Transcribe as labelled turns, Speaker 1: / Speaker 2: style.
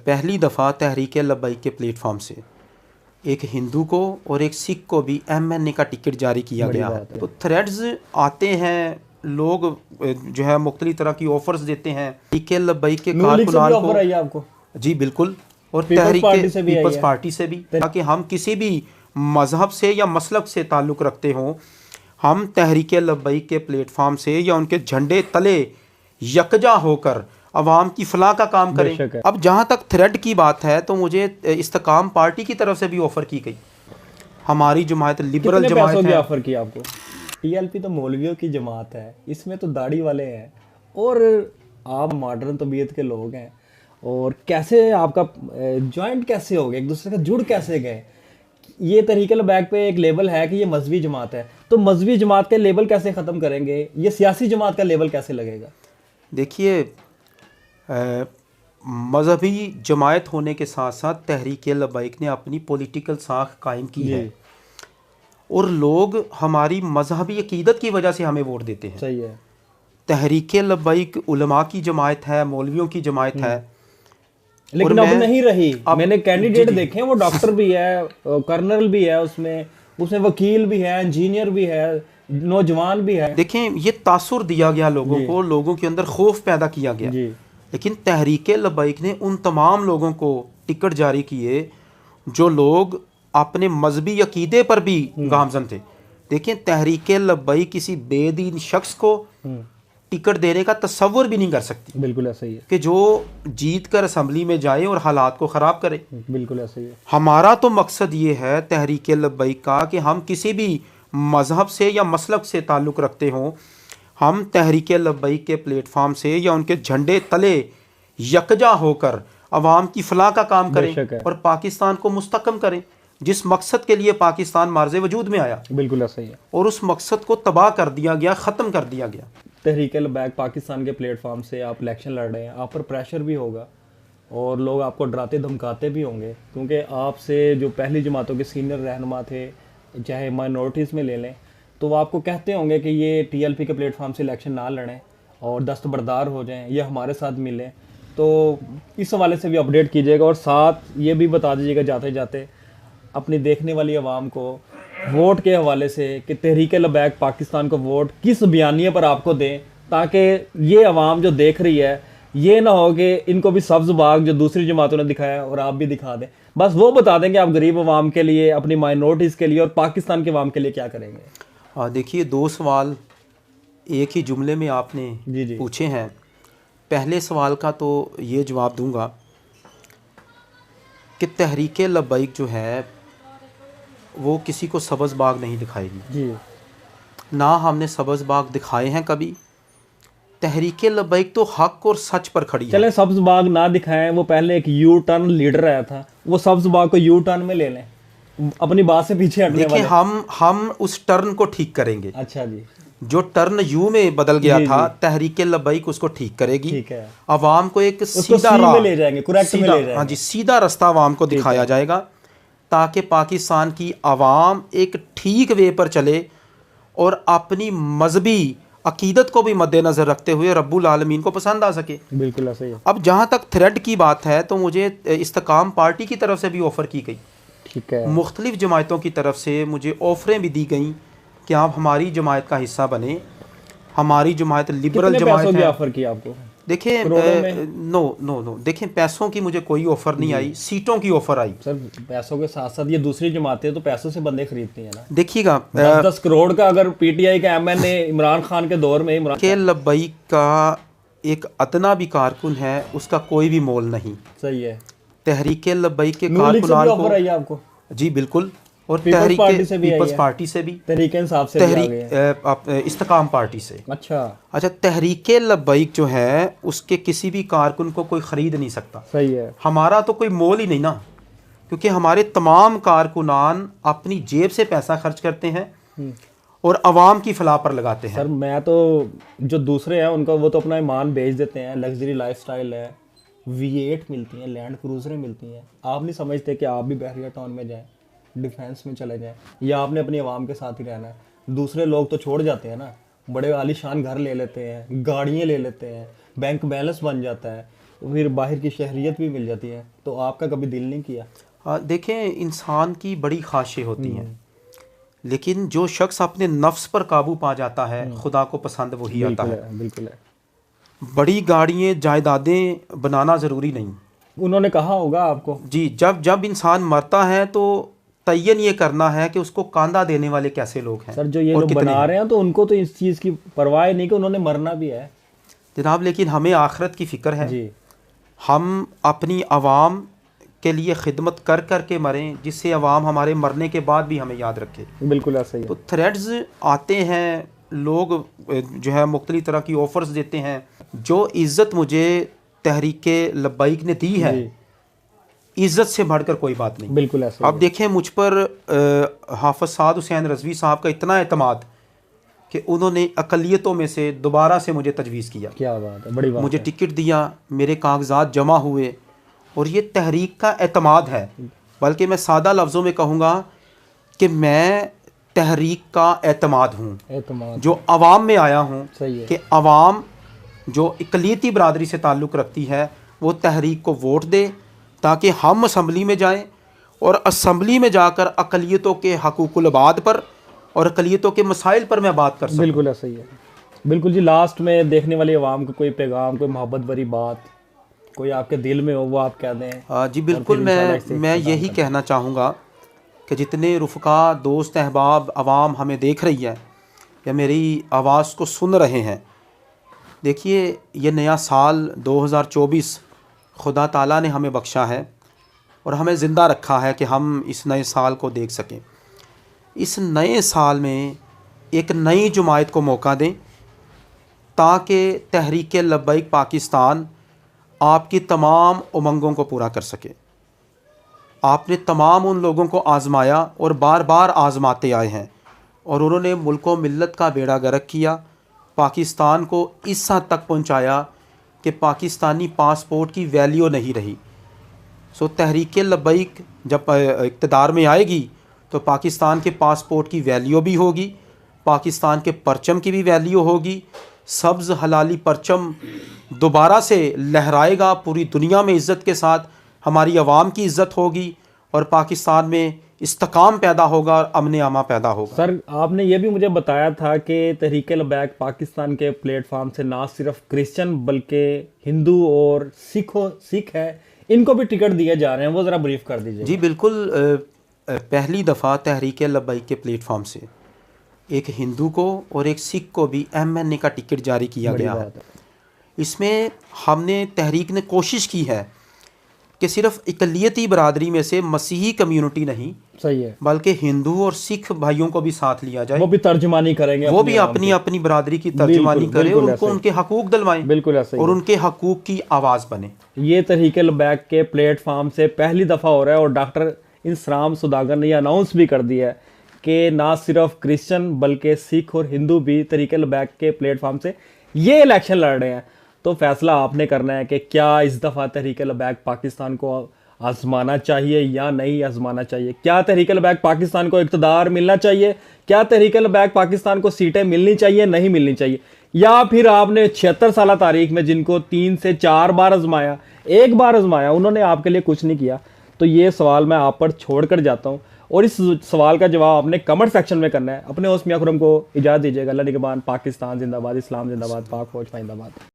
Speaker 1: पहली दफ़ा तहरीक लब्बैक के प्लेटफॉर्म से एक हिंदू को और एक सिख को भी MNA का टिकट जारी किया गया है। तो थ्रेड्स आते हैं, लोग जो है मुख्तलिफ तरह की ऑफर्स देते हैं तहरीक लब्बैक के कारकुनान को।
Speaker 2: आपको
Speaker 1: जी बिल्कुल, और तहरीक पीपल्स पार्टी से भी, ताकि हम किसी भी मज़हब से या मसलक से ताल्लुक़ रखते हों, हम तहरीक लब्बैक के प्लेटफॉर्म से या उनके झंडे तले यकजा होकर अवाम की फलाह का काम करें। अब जहाँ तक थ्रेड की बात है तो मुझे इस्तेकाम पार्टी की तरफ से भी ऑफ़र की गई। हमारी जमात लिबरल जमात है।
Speaker 2: ऑफर की आपको? TLP तो मौलवियों की जमात है, इसमें तो दाढ़ी वाले हैं और आप मॉडर्न तबीयत के लोग हैं, और कैसे आपका जॉइंट कैसे हो गया, एक दूसरे का जुड़ कैसे गए? ये तहरीक लब्बैक पे एक लेबल है कि ये मजहबी जमात है, तो मजहबी जमात के लेबल कैसे ख़त्म करेंगे? ये सियासी जमात का लेबल कैसे लगेगा?
Speaker 1: देखिए, मजहबी जमात होने के साथ साथ तहरीक लब्बैक ने अपनी पॉलिटिकल साख कायम की है, और लोग हमारी मजहबी अकीदत की वजह से हमें वोट देते हैं।
Speaker 2: सही है।
Speaker 1: तहरीक लब्बैक उलमा की जमात है, मौलवियों की जमात है,
Speaker 2: लेकिन अब नहीं रही। मैंने कैंडिडेट देखे हैं, वो डॉक्टर भी है, कर्नल भी है, उसमें वकील भी है, इंजीनियर भी है, नौजवान भी है।
Speaker 1: देखें, ये तासुर दिया गया लोगों को, लोगों के अंदर खौफ पैदा किया गया। लेकिन तहरीक लब्बैक ने उन तमाम लोगों को टिकट जारी किए जो लोग अपने मजहबी अकीदे पर भी गामजन थे। देखें, तहरीक लब्बैक किसी बेदीन शख्स को टिकट देने का तस्वुर भी नहीं कर सकती।
Speaker 2: बिल्कुल ऐसा ही है
Speaker 1: कि जो जीत कर असम्बली में जाए और हालात को ख़राब करे।
Speaker 2: बिल्कुल ऐसा ही है।
Speaker 1: हमारा तो मकसद ये है तहरीक लब्बैक का कि हम किसी भी मज़हब से या मसलक से ताल्लुक़ रखते हों, हम तहरीक लब्बैक के प्लेटफॉर्म से या उनके झंडे तले यकजा होकर अवाम की फलाह का काम करें और पाकिस्तान को मुस्तकम करें, जिस मकसद के लिए पाकिस्तान मार्ज़ वजूद में आया।
Speaker 2: बिल्कुल ऐसा ही है।
Speaker 1: और उस मकसद को तबाह कर दिया गया, ख़त्म कर दिया गया।
Speaker 2: तहरीक लब्बैक पाकिस्तान के प्लेटफॉर्म से आप इलेक्शन लड़ रहे हैं, आप पर प्रेशर भी होगा और लोग आपको डराते धमकाते भी होंगे, क्योंकि आपसे जो पहली जमातों के सीनियर रहनुमा थे, चाहे माइनॉरिटीज़ में ले लें, तो वो आपको कहते होंगे कि ये TLP के प्लेटफॉर्म से इलेक्शन ना लड़ें और दस्तबरदार हो जाएं, ये हमारे साथ मिलें। तो इस हवाले से भी अपडेट कीजिएगा, और साथ ये भी बता दीजिएगा जाते जाते अपनी देखने वाली आवाम को वोट के हवाले से कि तहरीक लब्बैक पाकिस्तान को वोट किस बयानिए पर आपको दें, ताकि ये आवाम जो देख रही है ये ना हो कि इनको भी सब्ज़ बाग जो दूसरी जमातों ने दिखाया और आप भी दिखा दें। बस वो बता दें कि आप गरीब आवाम के लिए, अपनी माइनॉरिटीज़ के लिए और पाकिस्तान के आवाम के लिए क्या करेंगे।
Speaker 1: हाँ, देखिए, 2 सवाल एक ही जुमले में आपने पूछे हैं। पहले सवाल का तो ये जवाब दूंगा कि तहरीक लब्बैक जो है वो किसी को सब्ज़ बाग नहीं दिखाएगी ना हमने सब्ज़ बाग दिखाए हैं कभी। तहरीक लब्बैक तो हक और सच पर खड़ी है।
Speaker 2: चलें, सब्ज़ बाग ना दिखाएं, वो पहले एक यू टर्न लीडर आया था, वो सब्ज़ बाग को यू टर्न में ले लें, अपनी बात से पीछे हटने वाले।
Speaker 1: हम उस टर्न को ठीक करेंगे।
Speaker 2: अच्छा जी।
Speaker 1: जो टर्न यू में बदल गया था, तहरीक लब्बैक उसको ठीक करेगी।
Speaker 2: ठीक है।
Speaker 1: अवाम को एक सीधा राह
Speaker 2: ले जाएंगे, करेक्ट में ले जाएंगे।
Speaker 1: हाँ जी, सीधा रास्ता अवाम को दिखाया जाएगा, ताकि पाकिस्तान की अवाम एक ठीक वे पर चले और अपनी मजहबी अकीदत को भी मद्देनज़र रखते हुए रब्बुल आलमीन को पसंद आ सके।
Speaker 2: बिल्कुल ऐसा ही है।
Speaker 1: अब जहाँ तक थ्रेड की बात है तो मुझे इस्तेकाम पार्टी की तरफ से भी ऑफ़र की गई।
Speaker 2: ठीक है।
Speaker 1: मुख्तलिफ जमातों की तरफ से मुझे ऑफ़रें भी दी गई कि आप हमारी जमात का हिस्सा बने। हमारी जमात लिबरल जमात है।
Speaker 2: ऑफ़र की आपको?
Speaker 1: देखिए, नो देखें, पैसों की मुझे कोई ऑफर नहीं आई, सीटों की ऑफर आई।
Speaker 2: सर, पैसों के साथ साथ ये दूसरी जमातें तो पैसों से बंदे खरीदती हैं ना।
Speaker 1: देखिएगा,
Speaker 2: 10 करोड़ का अगर PTI का MNA इमरान खान के दौर में
Speaker 1: लब्बैक का एक अदना भी कारकुन है, उसका कोई भी मोल नहीं।
Speaker 2: सही है।
Speaker 1: तहरीक लब्बैक के कारकुनान को
Speaker 2: ऑफर आई आपको? जी
Speaker 1: बिल्कुल, और पीपल्स पार्टी से भी,
Speaker 2: तहरीक इंसाफ से,
Speaker 1: इस्तेकाम पार्टी से।
Speaker 2: अच्छा,
Speaker 1: तहरीक लब्बैक जो है उसके किसी भी कारकुन को कोई ख़रीद नहीं सकता।
Speaker 2: सही है।
Speaker 1: हमारा तो कोई मोल ही नहीं ना, क्योंकि हमारे तमाम कारकुनान अपनी जेब से पैसा खर्च करते हैं और अवाम की फलाह पर लगाते हैं।
Speaker 2: सर, मैं तो जो दूसरे हैं उनका वो तो अपना ईमान बेच देते हैं, लग्जरी लाइफस्टाइल है, V8 मिलती हैं, लैंड क्रूजरें मिलती हैं। आप नहीं समझते कि आप भी बहरिया टाउन में जाएं, डिफेंस में चले जाएं, या आपने अपनी आवाम के साथ ही रहना है? दूसरे लोग तो छोड़ जाते हैं ना, बड़े आलीशान घर ले लेते हैं, गाड़ियाँ ले लेते हैं, बैंक बैलेंस बन जाता है, फिर बाहर की शहरियत भी मिल जाती है, तो आपका कभी दिल नहीं किया?
Speaker 1: देखें, इंसान की बड़ी ख्वाहिशें होती हैं, लेकिन जो शख्स अपने नफ्स पर काबू पा जाता है, खुदा को पसंद वही आता है।
Speaker 2: बिल्कुल है।
Speaker 1: बड़ी गाड़ियाँ जायदादें बनाना ज़रूरी नहीं।
Speaker 2: उन्होंने कहा होगा आपको
Speaker 1: जी, जब जब इंसान मरता है तो तयन ये करना है कि उसको कांदा देने वाले कैसे लोग हैं।
Speaker 2: सर जो ये लोग बना रहे हैं तो उनको तो इस चीज़ की परवाह नहीं कि उन्होंने मरना भी है
Speaker 1: जनाब, लेकिन हमें आखिरत की फ़िक्र है
Speaker 2: जी।
Speaker 1: हम अपनी आवाम के लिए खिदमत कर कर के मरें, जिससे आवाम हमारे मरने के बाद भी हमें याद रखे।
Speaker 2: बिल्कुल ऐसा ही है।
Speaker 1: तो थ्रेड्स आते हैं, लोग जो है मुख्तलिफ तरह की ऑफ़र्स देते हैं। जो इज़्ज़त मुझे तहरीके लब्बाइक ने दी है, इज़्ज़त से बढ़कर कोई बात नहीं।
Speaker 2: बिल्कुल ऐसा।
Speaker 1: अब देखें, मुझ पर हाफ़िज़ साद हुसैन रज़वी साहब का इतना एतमाद कि उन्होंने अक़लियतों में से दोबारा से मुझे तजवीज़ किया।
Speaker 2: क्या बात है, बड़ी बात
Speaker 1: मुझे
Speaker 2: है।
Speaker 1: टिकट दिया, मेरे कागजात जमा हुए, और ये तहरीक का एतमाद है। बल्कि मैं सादा लफ्ज़ों में कहूँगा कि मैं तहरीक का एतमाद हूँ, जो आवाम में आया हूँ कि आवाम जो अक़लियती बरादरी से ताल्लुक़ रखती है वो तहरीक को वोट दे, ताकि हम असम्बली में जाएँ और असम्बली में जाकर अक़लियतों के हकूक़ुल इबाद पर और अक़लियतों के मसाइल पर मैं बात कर सकूँ।
Speaker 2: बिल्कुल ऐसा ही है। बिल्कुल जी। लास्ट में देखने वाली आवाम को कोई पैगाम, कोई मोहब्बत भरी बात, कोई आपके दिल में हो, वो आप कह दें।
Speaker 1: जी बिल्कुल, मैं यही कहना चाहूँगा कि जितने रुफ़का, दोस्त, अहबाब, आवाम हमें देख रही है या मेरी आवाज़ को सुन रहे हैं, देखिए, ये नया साल 2024 खुदा ताला ने हमें बख्शा है और हमें ज़िंदा रखा है कि हम इस नए साल को देख सकें। इस नए साल में एक नई जमात को मौका दें, ताकि तहरीक लब्बैक पाकिस्तान आपकी तमाम उमंगों को पूरा कर सके। आपने तमाम उन लोगों को आज़माया और बार बार आज़माते आए हैं, और उन्होंने मुल्क व मिल्लत का बेड़ा गर्क किया, पाकिस्तान को इस हद तक पहुंचाया कि पाकिस्तानी पासपोर्ट की वैल्यू नहीं रही। सो तहरीक लब्बैक जब इक़्तिदार में आएगी तो पाकिस्तान के पासपोर्ट की वैल्यू भी होगी, पाकिस्तान के परचम की भी वैल्यू होगी। सब्ज़ हलाली परचम दोबारा से लहराएगा पूरी दुनिया में इज़्ज़त के साथ, हमारी आवाम की इज़्ज़त होगी और पाकिस्तान में इस्तेकाम पैदा होगा और अमन आमा पैदा होगा।
Speaker 2: सर आपने ये भी मुझे बताया था कि तहरीक लब्बैक पाकिस्तान के प्लेटफार्म से ना सिर्फ क्रिश्चियन बल्कि हिंदू और सिख है, इनको भी टिकट दिए जा रहे हैं, वो ज़रा ब्रीफ कर दीजिए।
Speaker 1: जी बिल्कुल, पहली दफ़ा तहरीक लब्बैक के प्लेटफार्म से एक हिंदू को और एक सिख को भी MNA का टिकट जारी किया गया है। इसमें हमने तहरीक ने कोशिश की है कि सिर्फ अक़लियती बरादरी में से मसीही कम्युनिटी नहीं,
Speaker 2: सही है,
Speaker 1: बल्कि हिंदू और सिख भाइयों को भी साथ लिया जाए।
Speaker 2: वो भी तर्जुमानी करेंगे,
Speaker 1: वो भी अपनी अपनी बरादरी की तर्जुमानी करें और उनको उनके हकूक दिलवाएं।
Speaker 2: बिल्कुल ऐसा ही,
Speaker 1: और उनके हकूक की आवाज़ बने।
Speaker 2: ये तहरीक लब्बैक के प्लेटफार्म से पहली दफ़ा हो रहा है और डॉक्टर इंसराम सौदागर ने अनाउंस भी कर दिया है कि ना सिर्फ क्रिश्चियन बल्कि सिख और हिंदू भी तहरीक लब्बैक के प्लेटफार्म से ये इलेक्शन लड़ रहे हैं। तो फैसला आपने करना है कि क्या इस दफ़ा तहरीक लब्बैक पाकिस्तान को आजमाना चाहिए या नहीं आजमाना चाहिए। क्या तहरीक लब्बैक पाकिस्तान को इक़्तिदार मिलना चाहिए, क्या तहरीक लब्बैक पाकिस्तान को सीटें मिलनी चाहिए, नहीं मिलनी चाहिए, या फिर आपने 76 साल तारीख में जिनको 3 से 4 बार आजमाया, एक बार आजमाया, उन्होंने आपके लिए कुछ नहीं किया। तो ये सवाल मैं आप पर छोड़ कर जाता हूँ और इस सवाल का जवाब आपने कमेंट सेक्शन में करना है। अपने होस्ट मियां खुर्रम को इजाज़त दीजिएगा। अल्लाह निगहबान। पाकिस्तान जिंदाबाद, इस्लाम जिंदाबाद, पाक फौज जिंदाबाद।